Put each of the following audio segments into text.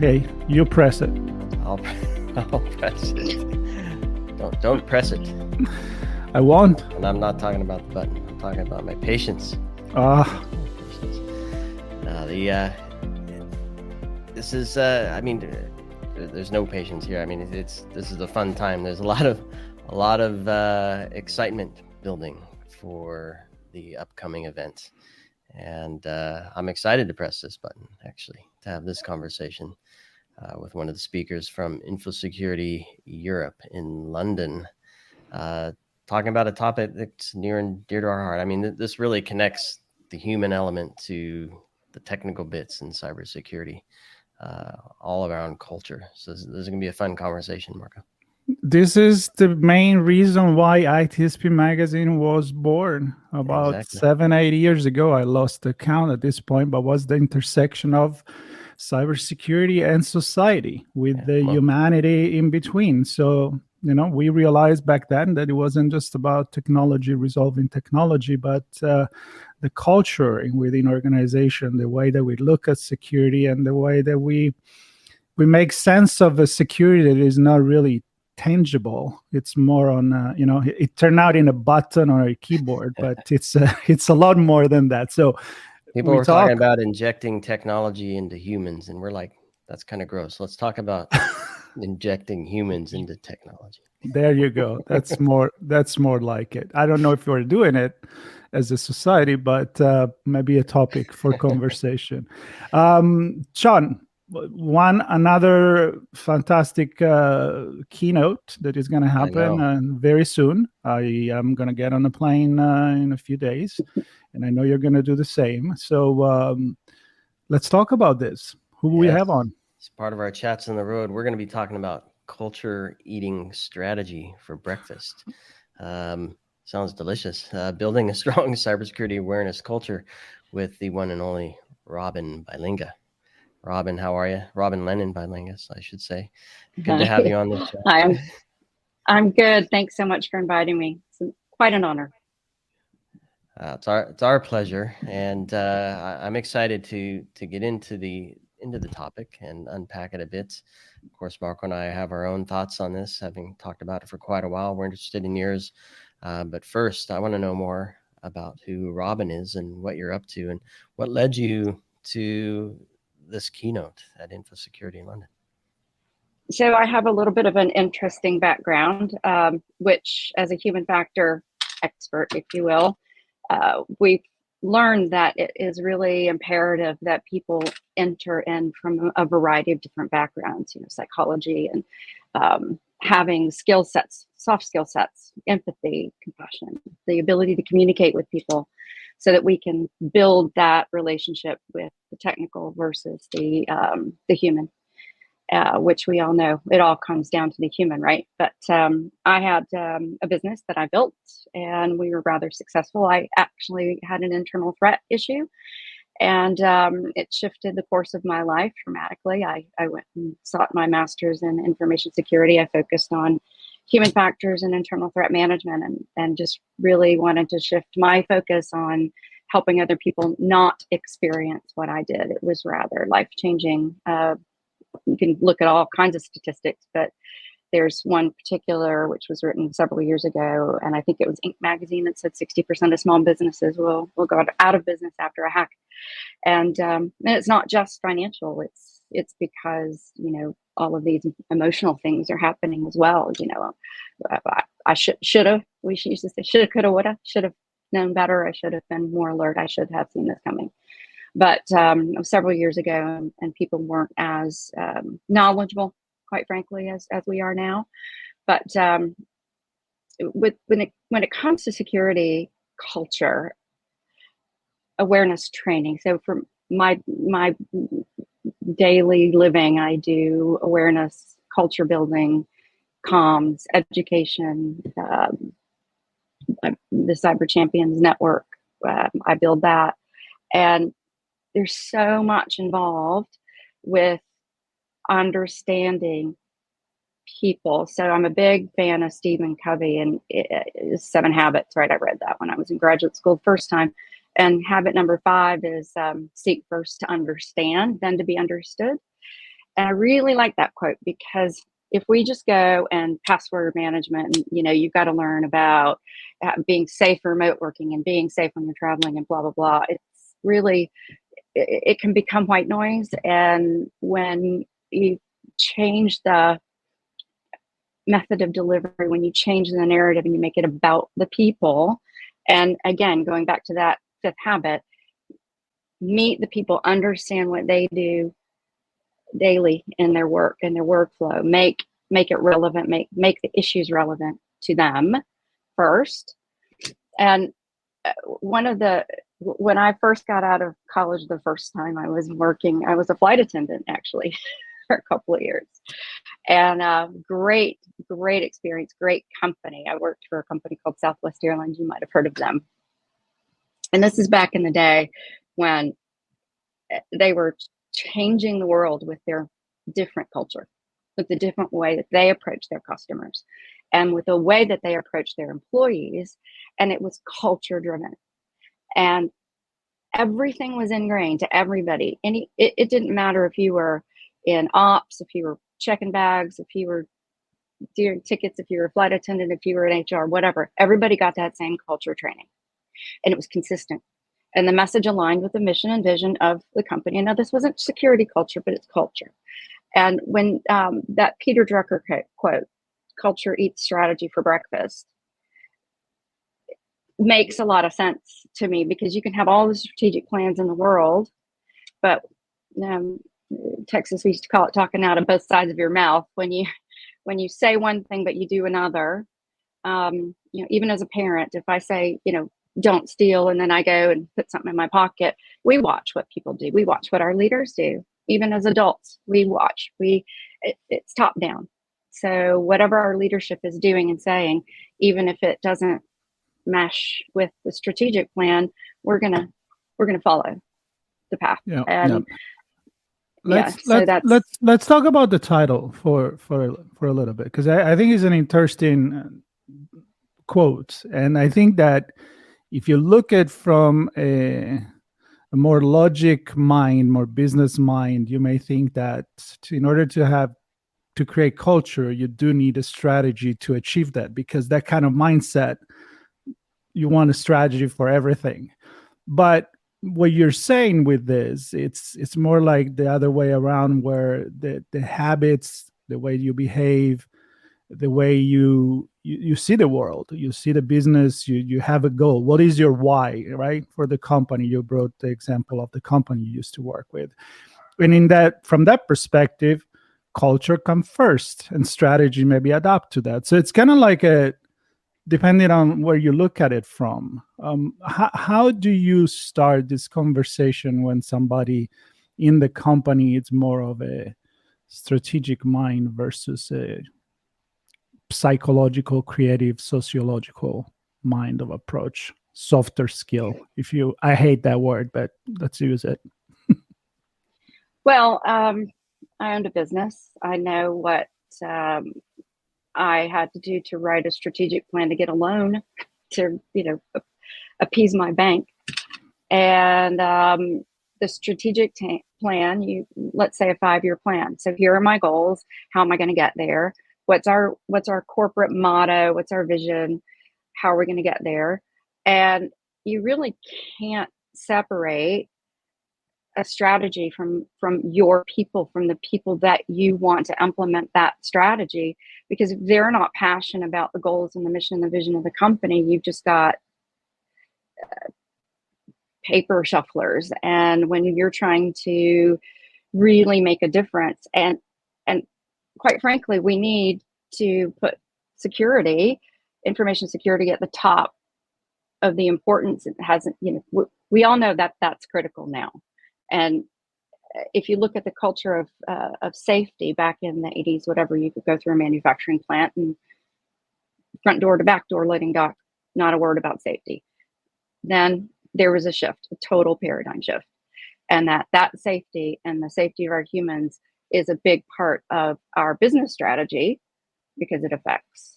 Hey, you press it. I'll press it. Don't press it. I won't. And I'm not talking about the button. I'm talking about my patience. This is. There's no patience here. I mean, this is a fun time. There's a lot of excitement building for the upcoming event, and I'm excited to press this button. Actually, to have this conversation with one of the speakers from Infosecurity Europe in London, talking about a topic that's near and dear to our heart. I mean, this really connects the human element to the technical bits in cybersecurity, all around culture. So this is going to be a fun conversation, Marco. This is the main reason why ITSPmagazine was born about Exactly. 7-8 years ago. I lost the count at this point, but was the intersection of cybersecurity and society with the humanity in between. So, we realized back then that it wasn't just about technology resolving technology, but the culture within organization, the way that we look at security and the way that we make sense of a security that is not really tangible. It's more on, it turned out in a button or a keyboard, but it's a lot more than that. So people were talking about injecting technology into humans, and we're like, that's kind of gross. Let's talk about injecting humans into technology. There you go. That's more like it. I don't know if we're doing it as a society, but maybe a topic for conversation. Sean, another fantastic keynote that is going to happen very soon. I am going to get on a plane in a few days, and I know you're going to do the same. So let's talk about this. Who do we have on? It's part of our chats on the road. We're going to be talking about culture eating strategy for breakfast. Sounds delicious. Building a strong cybersecurity awareness culture with the one and only Robin Bylenga. Robin, how are you? Robin Lennon Bylenga, I should say. Good to have you on this show. I'm good. Thanks so much for inviting me. It's quite an honor. It's our pleasure, and I'm excited to get into the topic and unpack it a bit. Of course, Marco and I have our own thoughts on this, having talked about it for quite a while. We're interested in yours, but first, I want to know more about who Robin is and what you're up to, and what led you to this keynote at Infosecurity in London. So I have a little bit of an interesting background, which as a human factor expert, if you will, we've learned that it is really imperative that people enter in from a variety of different backgrounds, psychology and having skill sets, soft skill sets, empathy, compassion, the ability to communicate with people so that we can build that relationship with the technical versus the human, which we all know it all comes down to the human, right? But I had a business that I built, and we were rather successful. I actually had an internal threat issue, and it shifted the course of my life dramatically. I went and sought my master's in information security. I focused on human factors and internal threat management, and just really wanted to shift my focus on helping other people not experience what I did. It was rather life-changing. You can look at all kinds of statistics, but there's one particular which was written several years ago, and I think it was Inc. magazine that said 60% of small businesses will go out of business after a hack. And it's not just financial. It's because all of these emotional things are happening as well. I should have. We used to say shoulda, coulda, woulda. Should have known better. I should have been more alert. I should have seen this coming. But several years ago, and people weren't as knowledgeable, quite frankly, as we are now. But when it comes to security culture, awareness training. So for my daily living, I do awareness, culture building, comms, education, the Cyber Champions Network. I build that, and there's so much involved with understanding people. So I'm a big fan of Stephen Covey and 7 Habits, right? I read that when I was in graduate school the first time. And habit number 5 is seek first to understand, then to be understood. And I really like that quote, because if we just go and password management, and you've got to learn about being safe for remote working and being safe when you're traveling and blah blah blah, it's really, it can become white noise. And when you change the method of delivery, when you change the narrative and you make it about the people, and again, going back to that fifth habit, meet the people, understand what they do daily in their work and their workflow, make it relevant, make the issues relevant to them first. And when I first got out of college, the first time I was a flight attendant actually for a couple of years, and great experience, great company. I worked for a company called Southwest Airlines. You might have heard of them. And this is back in the day when they were changing the world with their different culture, with the different way that they approach their customers, and with the way that they approach their employees. And it was culture driven, and everything was ingrained to everybody. And it didn't matter if you were in ops, if you were checking bags, if you were doing tickets, if you were a flight attendant, if you were in HR, whatever. Everybody got that same culture training, and it was consistent. And the message aligned with the mission and vision of the company. And now this wasn't security culture, but it's culture. And when that Peter Drucker quote, "Culture eats strategy for breakfast," makes a lot of sense to me, because you can have all the strategic plans in the world, but Texas, we used to call it talking out of both sides of your mouth. When you say one thing but you do another, even as a parent, if I say, don't steal, and then I go and put something in my pocket, we watch what people do. We watch what our leaders do. Even as adults, we watch. It's top down. So whatever our leadership is doing and saying, even if it doesn't mesh with the strategic plan, we're gonna follow the path. Yeah. And let's talk about the title for a little bit, because I think it's an interesting quote, and I think that if you look at from a more logic mind, more business mind, you may think that in order to create culture, you do need a strategy to achieve that, because that kind of mindset, you want a strategy for everything. But what you're saying with this, it's more like the other way around, where the habits, the way you behave, the way you see the world, you see the business, you have a goal. What is your why, right? For the company, you brought the example of the company you used to work with. And from that perspective, culture comes first and strategy maybe adapt to that. So it's kind of like depending on where you look at it from. How do you start this conversation when somebody in the company is more of a strategic mind versus a psychological, creative, sociological mind of approach, softer skill? I hate that word, but let's use it. Well, I owned a business. I know what I had to do to write a strategic plan to get a loan to, appease my bank. And the strategic plan, let's say a 5-year plan. So here are my goals. How am I going to get there? What's our corporate motto? What's our vision? How are we going to get there? And you really can't separate a strategy from your people, from the people that you want to implement that strategy, because if they're not passionate about the goals and the mission and the vision of the company, you've just got paper shufflers. And when you're trying to really make a difference, and quite frankly, we need to put information security at the top of the importance. It hasn't, we all know that that's critical now. And if you look at the culture of safety back in the 80s, whatever, you could go through a manufacturing plant and front door to back door loading dock, not a word about safety. Then there was a shift, a total paradigm shift. And that safety and the safety of our humans is a big part of our business strategy, because it affects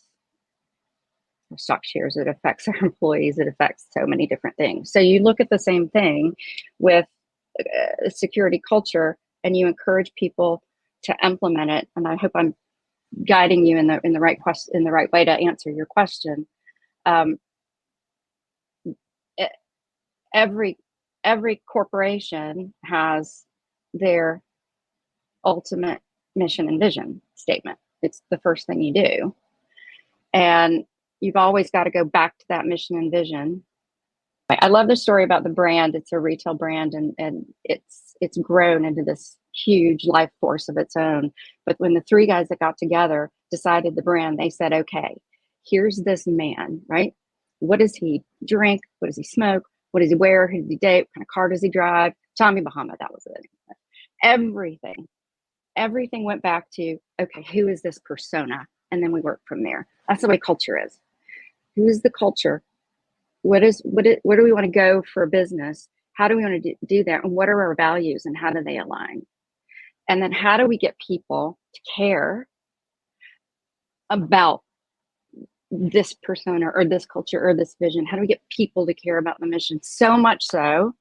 our stock shares, it affects our employees, it affects so many different things. So you look at the same thing with security culture, and you encourage people to implement it, and I hope I'm guiding you in the right question, in the right way to answer your question. Every corporation has their ultimate mission and vision statement. It's the first thing you do, and you've always got to go back to that mission and vision. I love the story about the brand. It's a retail brand, and it's grown into this huge life force of its own. But when the three guys that got together decided the brand, they said, okay, here's this man, right? What does he drink? What does he smoke? What does he wear? Who does he date? What kind of car does he drive? Tommy Bahama, that was it. Everything went back to, okay, who is this persona? And then we work from there. That's the way culture is. Who is the culture? Where do we want to go for a business? How do we want to do that? And what are our values and how do they align? And then how do we get people to care about this persona or this culture or this vision? How do we get people to care about the mission? So much so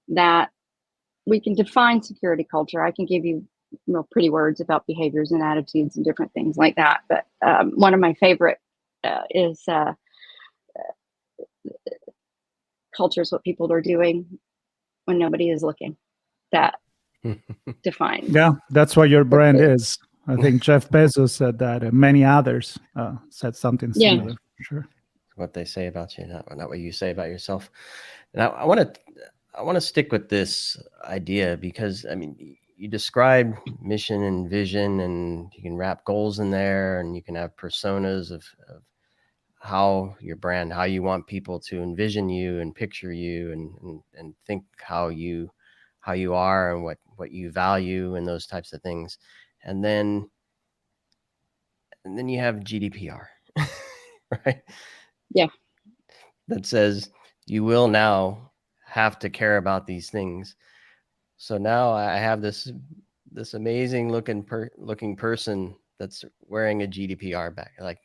that we can define security culture. I can give you real pretty words about behaviors and attitudes and different things like that. But one of my favorite is culture is what people are doing when nobody is looking. That defines. Yeah, that's what your brand is. I think Jeff Bezos said that, and many others said something similar. Yeah. For sure. What they say about you, not what you say about yourself. And I want to stick with this idea because I mean, you describe mission and vision, and you can wrap goals in there, and you can have personas of how your brand, how you want people to envision you and picture you, and think how you are and what you value and those types of things. And then you have GDPR, right? Yeah. That says you will now have to care about these things. So now I have this amazing looking person that's wearing a GDPR bag, like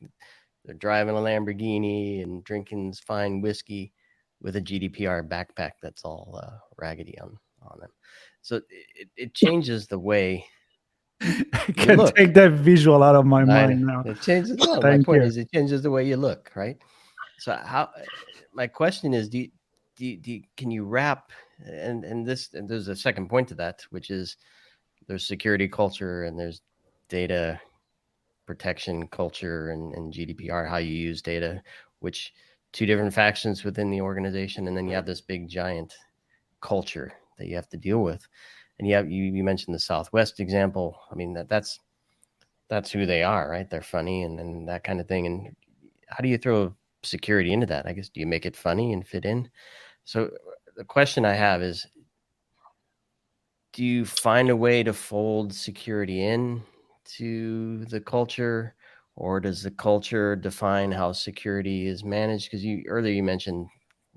they're driving a Lamborghini and drinking fine whiskey with a GDPR backpack that's all raggedy on them. So it changes the way I can take that visual out of my mind now. It changes. No, my point is it changes the way you look, right? So my question is, can you wrap and there's a second point to that, which is there's security culture and there's data protection culture and GDPR, how you use data, which two different factions within the organization, and then you have this big giant culture that you have to deal with. And you mentioned the Southwest example. I mean, that's who they are, right? They're funny and that kind of thing. And how do you throw security into that? I guess, do you make it funny and fit in? So the question I have is, do you find a way to fold security in to the culture, or does the culture define how security is managed? Because earlier you mentioned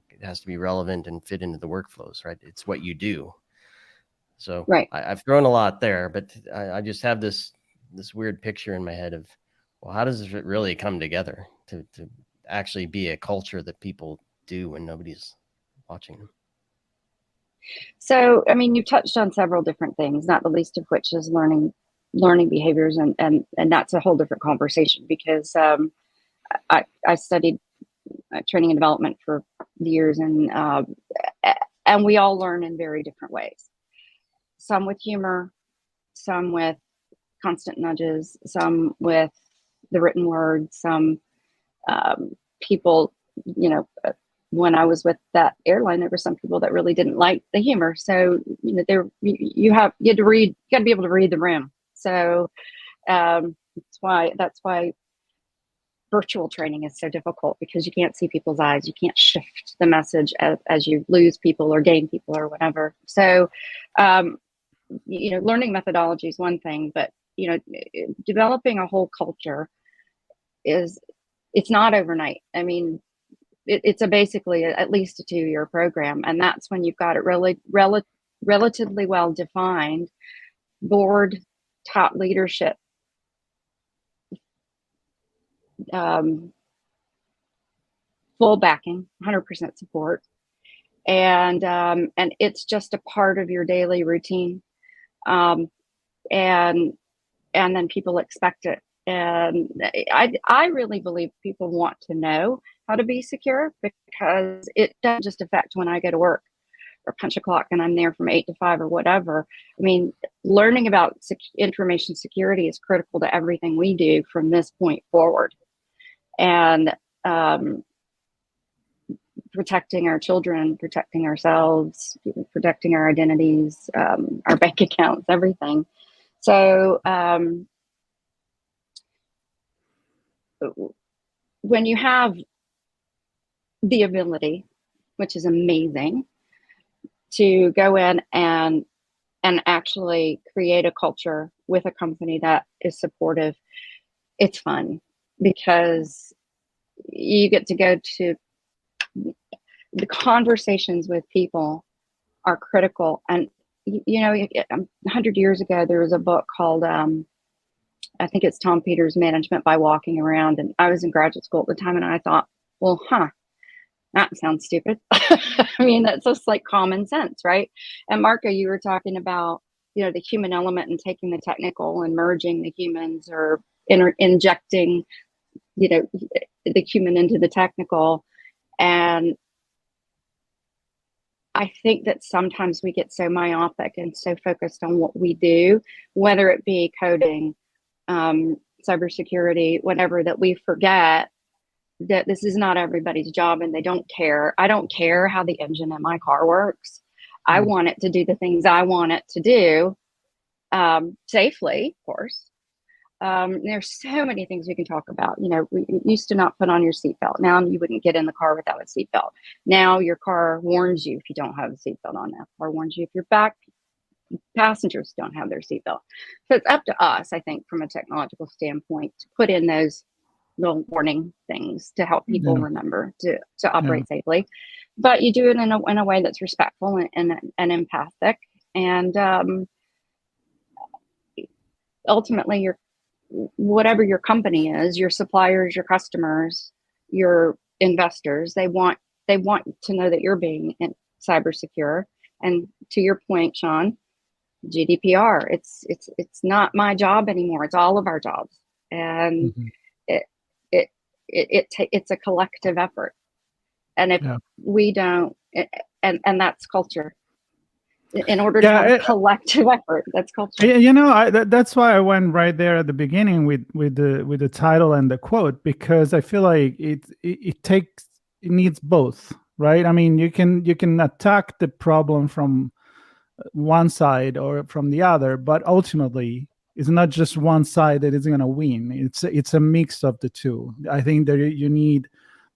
it has to be relevant and fit into the workflows, right? It's what you do. So right. I've thrown a lot there, but I just have this weird picture in my head of, well, how does it really come together to actually be a culture that people do when nobody's watching them? So, I mean, you touched on several different things, not the least of which is learning behaviors, and that's a whole different conversation because I studied training and development for years, and we all learn in very different ways. Some with humor, some with constant nudges, some with the written word, some people, when I was with that airline, there were some people that really didn't like the humor. So, you had to read, you got to be able to read the room. So that's why virtual training is so difficult, because you can't see people's eyes. You can't shift the message as you lose people or gain people or whatever. So, learning methodology is one thing, but, developing a whole culture it's not overnight. I mean, it's basically at least a 2-year program. And that's when you've got it really relatively well defined, board, top leadership, full backing, 100% support. And it's just a part of your daily routine. and then people expect it. And I really believe people want to know how to be secure, because it doesn't just affect when I go to work or punch a clock and I'm there from 8 to 5 or whatever. I mean, learning about information security is critical to everything we do from this point forward. And protecting our children, protecting ourselves, protecting our identities, our bank accounts, everything. So when you have the ability, which is amazing, to go in and actually create a culture with a company that is supportive, it's fun, because you get to go to the conversations with people are critical. And you know, 100 years ago there was a book called I think it's Tom Peters' Management by Walking Around, and I was in graduate school at the time, and I thought, well, that sounds stupid. I mean, that's just like common sense, right? And Marco, you were talking about, you know, the human element and taking the technical and merging the humans, or injecting, you know, the human into the technical. And I think that sometimes we get so myopic and so focused on what we do, whether it be coding, cybersecurity, whatever, that we forget that this is not everybody's job, and they don't care. I don't care how the engine in my car works. I want it to do the things I want it to do, safely, of course. There's so many things we can talk about. You know, we used to not put on your seatbelt. Now you wouldn't get in the car without a seatbelt. Now your car warns you if you don't have a seatbelt on. Now car warns you if your back passengers don't have their seatbelt. So it's up to us, I think, from a technological standpoint, to put in those little warning things to help people remember to operate safely. But you do it in a way that's respectful and empathic. And ultimately, whatever your company is, your suppliers, your customers, your investors, they want to know that you're being cyber secure. And to your point, Sean, GDPR, it's not my job anymore. It's all of our jobs. And it's a collective effort. And if we don't, and that's culture. In order to have a collective effort, that's culture. You know, that's why I went right there at the beginning with the title and the quote, because I feel like it needs both, right? I mean, you can attack the problem from one side or from the other, but ultimately it's not just one side that is going to win. It's a mix of the two. I think that you need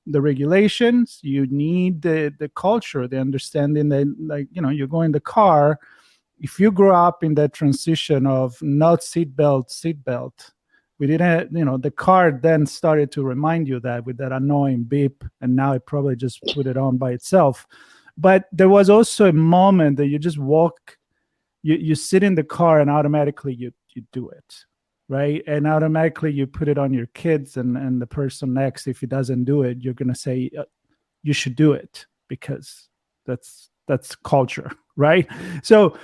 the regulations, you need the culture, the understanding that, like, you know, you go in the car, if you grow up in that transition of not seatbelt, we didn't, you know, the car then started to remind you that with that annoying beep, and now it probably just put it on by itself. But there was also a moment that you just walk, you sit in the car and automatically you do it, right? And automatically you put it on your kids, and the person next, if he doesn't do it, you're going to say, you should do it, because that's culture, right? So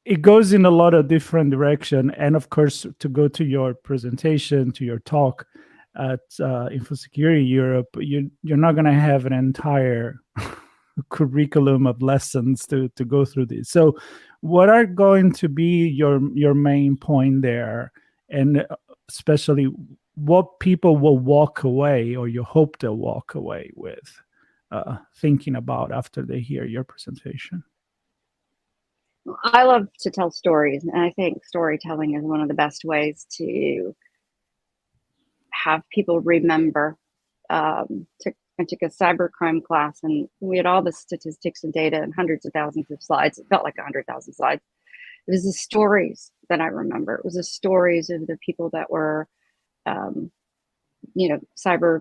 it goes in a lot of different direction. And of course, to go to your presentation, to your talk at Infosecurity Europe, you're not going to have an entire curriculum of lessons to go through this. So what are going to be your main point there, and especially what people will walk away, or you hope they'll walk away with thinking about after they hear your presentation? I love to tell stories, and I think storytelling is one of the best ways to have people remember. I took a cybercrime class, and we had all the statistics and data and hundreds of thousands of slides. It felt like 100,000 slides. It was the stories that I remember. It was the stories of the people that were, cyber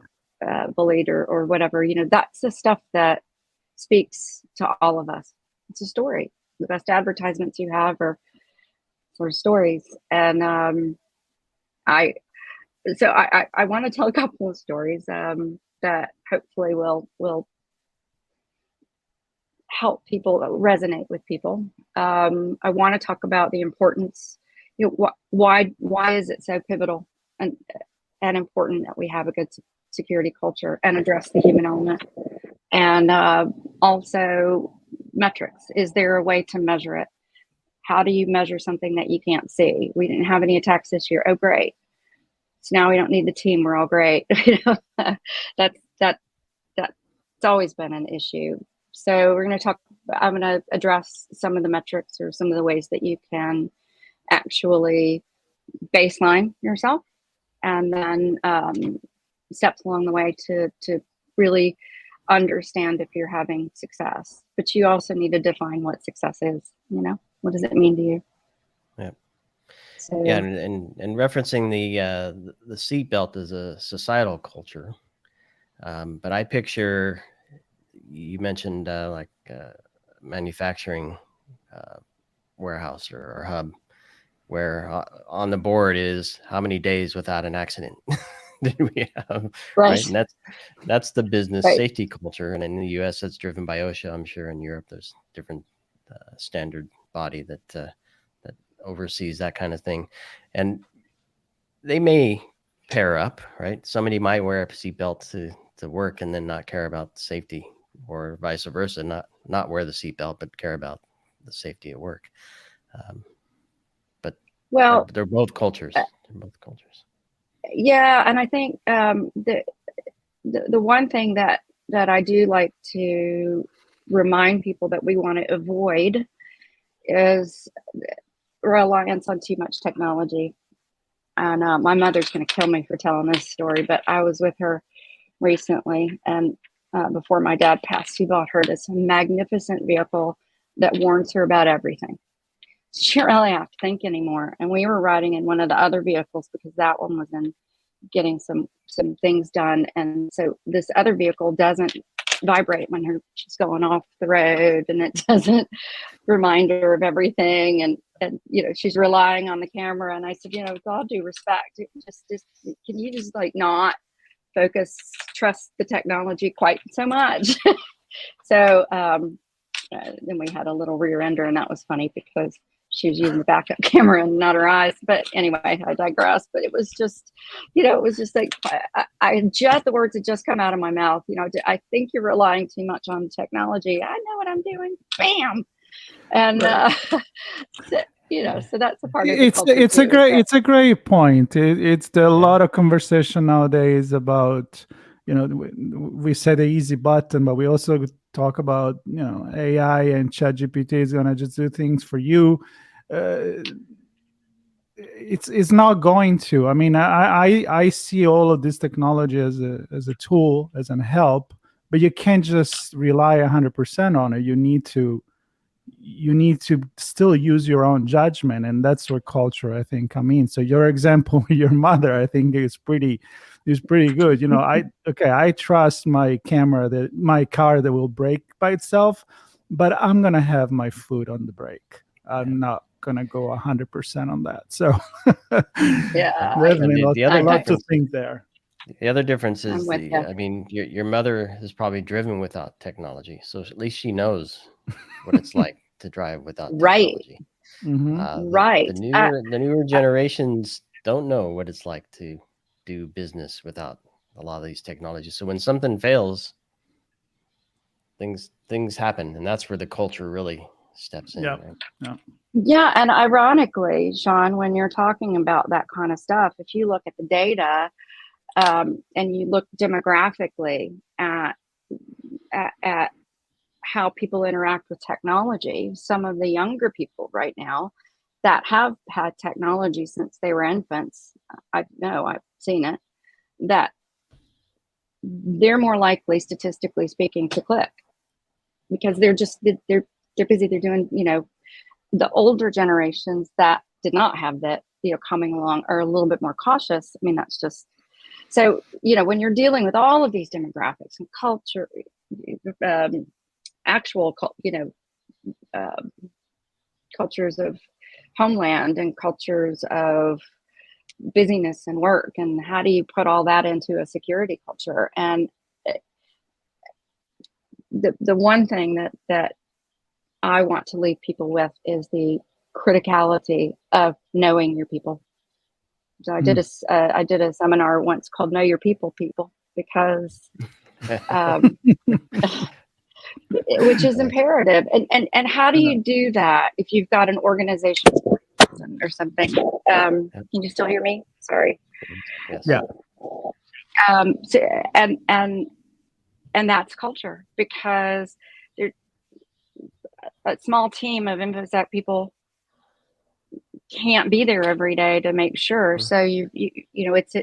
bullied or whatever. You know, that's the stuff that speaks to all of us. It's a story. The best advertisements you have are for stories. And I want to tell a couple of stories that hopefully will help people resonate with people. I want to talk about the importance. Why is it so pivotal and important that we have a good security culture and address the human element? And also metrics. Is there a way to measure it? How do you measure something that you can't see? We didn't have any attacks this year. Oh, great. So now we don't need the team. We're all great. That's always been an issue. So I'm going to address some of the metrics or some of the ways that you can actually baseline yourself, and then steps along the way to really understand if you're having success. But you also need to define what success is. What does it mean to you? Yeah. So, yeah, and referencing the seatbelt as a societal culture, but I picture, you mentioned manufacturing warehouse or hub, where on the board is how many days without an accident did we have, right? And that's the business safety culture. And in the US, that's driven by OSHA. I'm sure in Europe, there's different standard body that oversees that kind of thing. And they may pair up, right? Somebody might wear a seatbelt to work and then not care about safety, or vice versa, not wear the seatbelt, but care about the safety at work. But they're both cultures. Yeah. And I think the one thing that I do like to remind people that we want to avoid is reliance on too much technology. And my mother's going to kill me for telling this story, but I was with her recently, and before my dad passed, he bought her this magnificent vehicle that warns her about everything. She didn't really have to think anymore. And we were riding in one of the other vehicles because that one was in getting some things done. And so this other vehicle doesn't vibrate when she's going off the road, and it doesn't remind her of everything. And she's relying on the camera. And I said, with all due respect, just can you just not trust the technology quite so much? So then we had a little rear ender, and that was funny because she was using the backup camera and not her eyes. But anyway, I digress. But it was just, it was just like, the words had just come out of my mouth. I think you're relying too much on technology. I know what I'm doing. Bam. And, so that's a part of the culture it's a great point. It's a lot of conversation nowadays about, we said the easy button, but we also talk about, AI and ChatGPT is going to just do things for you. It's not going to. I mean, I see all of this technology as a tool, as an help, but you can't just rely 100% on it. You need to still use your own judgment, and that's where culture, I think, come in. So your example with your mother, I think, is pretty good. I trust my car that will brake by itself, but I'm gonna have my foot on the brake. I'm not gonna go 100% on that. So yeah, definitely a lot to think there. The other difference is your mother has probably driven without technology, so at least she knows what it's like to drive without technology. Right. The newer generations don't know what it's like to do business without a lot of these technologies. So when something fails, things happen, and that's where the culture really steps in. Yeah. Right? Yeah, and ironically, Sean, when you're talking about that kind of stuff, if you look at the data, and you look demographically at how people interact with technology, some of the younger people right now that have had technology since they were infants, I've seen it, that they're more likely, statistically speaking, to click, because they're busy. They're doing, the older generations that did not have that, coming along are a little bit more cautious. I mean, that's just, so, when you're dealing with all of these demographics and culture, cultures of homeland and cultures of busyness and work, and how do you put all that into a security culture? And the one thing that I want to leave people with is the criticality of knowing your people. So I did a seminar once called "Know Your People," because which is imperative. And how do you do that if you've got an organization or something? Can you still hear me? Sorry. Yes. Yeah. So, and that's culture, because a small team of InfoSec people can't be there every day to make sure. So you know, it's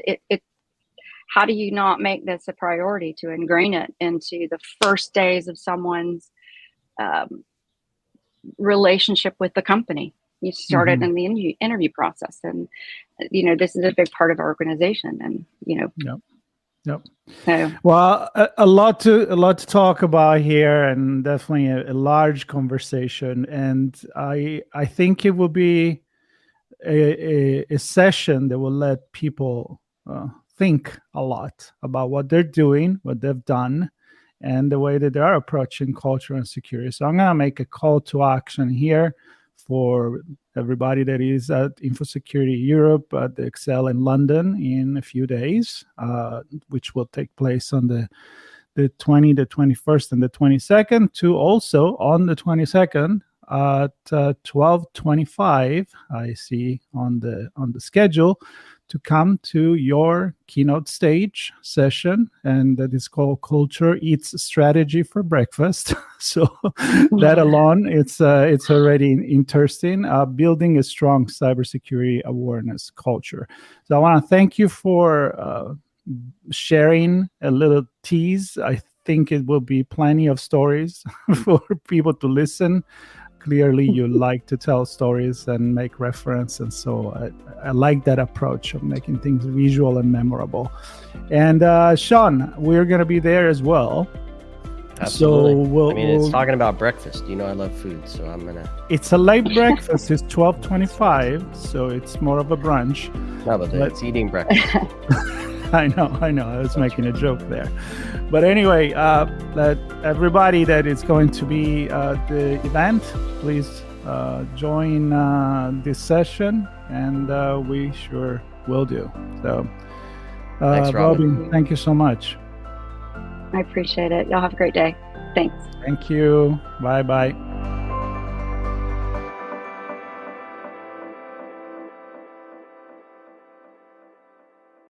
how do you not make this a priority to ingrain it into the first days of someone's relationship with the company? You start it in the interview process, and you know, this is a big part of our organization, and you know. Yep. So, well, a lot to talk about here, and definitely a large conversation. And I think it will be a session that will let people think a lot about what they're doing, what they've done, and the way that they are approaching culture and security. So I'm going to make a call to action here for everybody that is at Infosecurity Europe at the Excel in London in a few days, which will take place on the 20th, the 21st, and the 22nd, to also on the 22nd at 12:25, I see on the schedule, to come to your keynote stage session, and that is called Culture Eats Strategy for Breakfast. So that alone, it's already interesting, building a strong cybersecurity awareness culture. So I want to thank you for sharing a little tease. I think it will be plenty of stories for people to listen. Clearly, you like to tell stories and make reference, and so I like that approach of making things visual and memorable. And Sean, we're going to be there as well. Absolutely. So it's talking about breakfast. You know, I love food, so I'm gonna. It's a late breakfast. It's 12:25, so it's more of a brunch. No, but it's eating breakfast. I know. I was making a joke there. But anyway, that everybody that is going to be at the event, please join this session, and we sure will do. So, Thanks, Robin. Thank you so much. I appreciate it. Y'all have a great day. Thanks. Thank you. Bye-bye.